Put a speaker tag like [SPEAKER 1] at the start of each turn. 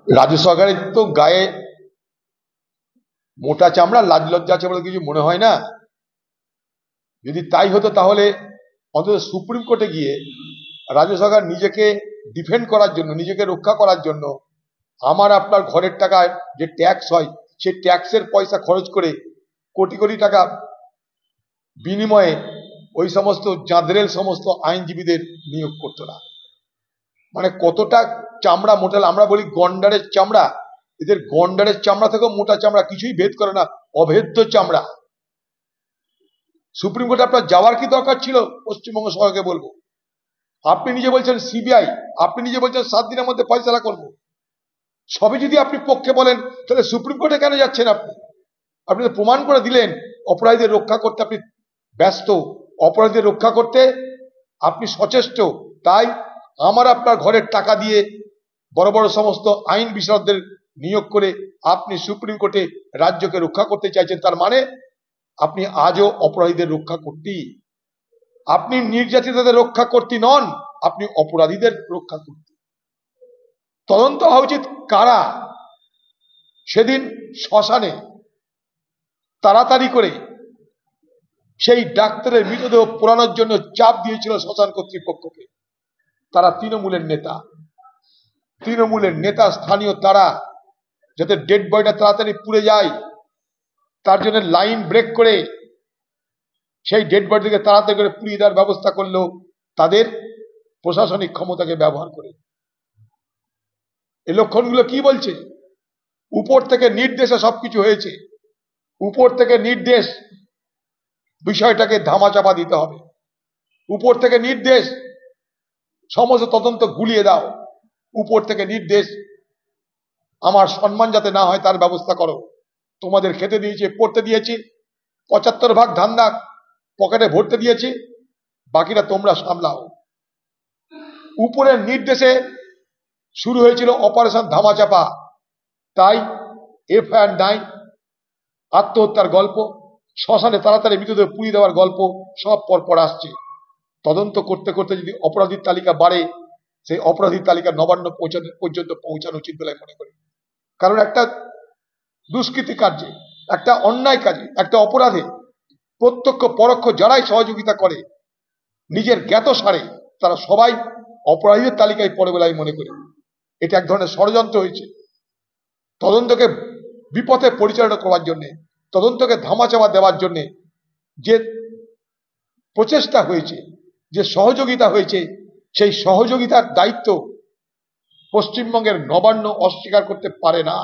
[SPEAKER 1] রাজ্য সরকারের তো গায়ে মোটা চামড়া, লাজ লজ্জা আছে বলে কিছু মনে হয় না। যদি তাই হতো তাহলে অন্তত সুপ্রিম কোর্টে গিয়ে রাজ্য সরকার নিজেকে ডিফেন্ড করার জন্য, নিজেকে রক্ষা করার জন্য আমার আপনার ঘরের টাকায় যে ট্যাক্স হয় সেই ট্যাক্সের পয়সা খরচ করে কোটি কোটি টাকা বিনিময়ে ওই সমস্ত জাঁদরেল সমস্ত আইনজীবীদের নিয়োগ করতো না। মানে কতটা চামড়া মোটাল, আমরা বলি গন্ডারের চামড়া, এদের গন্ডারের চামড়া থেকেও মোটা চামড়া, কিছুই ভেদ করে না, অভেদ্য চামড়া। সুপ্রিম কোর্টে আপনার যাওয়ার কি দরকার ছিল? পশ্চিমবঙ্গ সরকারকে বলবো, আপনি নিজে বলছেন সিবিআই, আপনি নিজে বলছেন 7 দিনের মধ্যে ফয়সালা করবো। সবই যদি আপনি পক্ষে বলেন তাহলে সুপ্রিম কোর্টে কেন যাচ্ছেন? আপনি তো প্রমাণ করে দিলেন অপরাধীদের রক্ষা করতে আপনি ব্যস্ত, অপরাধীদের রক্ষা করতে আপনি সচেষ্ট। তাই আমার আপনার ঘরের টাকা দিয়ে বড় বড় সমস্ত আইন বিশারদদের নিয়োগ করে আপনি সুপ্রিম কোর্টে রাজ্যকে রক্ষা করতে চাইছেন। তার মানে আপনি আজও অপরাধীদের রক্ষা করতে, আপনি নির্যাতিতদের রক্ষা করতে নন, আপনি অপরাধীদের রক্ষা করতে। তদন্ত হওয়া উচিত কারা সেদিন শ্মশানে তাড়াতাড়ি করে সেই ডাক্তারের মৃতদেহ পোড়ানোর জন্য চাপ দিয়েছিল শ্মশান কর্তৃপক্ষকে। তারা তৃণমূলের নেতা স্থানীয়, তারা যাতে ডেড বডিটা তাড়াতাড়ি পুড়ে যায় তার জন্য লাইন ব্রেক করে সেই ডেড বডিকে তাড়াতাড়ি করে পুড়িয়ে দেওয়ার ব্যবস্থা করলো তাদের প্রশাসনিক ক্ষমতাকে ব্যবহার করে। এই লক্ষণগুলো কি বলছে? উপর থেকে নির্দেশে সবকিছু হয়েছে, উপর থেকে নির্দেশ বিষয়টাকে ধামাচাপা দিতে হবে, উপর থেকে নির্দেশ সমস্ত তদন্ত গুলিয়ে দাও, উপর থেকে নির্দেশ আমার সম্মান যাতে না হয় তার ব্যবস্থা করো। তোমাদের খেতে দিয়েছি, পড়তে দিয়েছি, 75 ভাগ ধান্দা পকেটে ভরতে দিয়েছি, বাকিটা তোমরা সামলাও। উপরের নির্দেশে শুরু হয়েছিল অপারেশন ধামাচাপা, তাই এফআইআর নাই, আত্মহত্যার গল্প, শ্মশানে তাড়াতাড়ি মৃতদেহ পুড়িয়ে দেওয়ার গল্প সব পরপর আসছে। তদন্ত করতে করতে যদি অপরাধীর তালিকা বাড়ে, সেই অপরাধীর তালিকা নবান্ন পর্যন্ত পৌঁছানো উচিত বলে মনে করি। কারণ একটা দুষ্কৃতি কার্যে, একটা অন্যায় কাজে, একটা অপরাধে প্রত্যক্ষ পরোক্ষ যারাই সহযোগিতা করে নিজের জ্ঞাত সারে তারা সবাই অপরাধীদের তালিকায় পড়ে বলে আমি মনে করি। এটা এক ধরনের ষড়যন্ত্র হয়েছে তদন্তকে বিপথে পরিচালনা করার জন্য, তদন্তকে ধামাচাপা দেওয়ার জন্য যে প্রচেষ্টা হয়েছে, যে সহযোগিতা হয়েছে, সেই সহযোগিতার দায়িত্ব পশ্চিমবঙ্গের নবান্ন অস্বীকার করতে পারে না।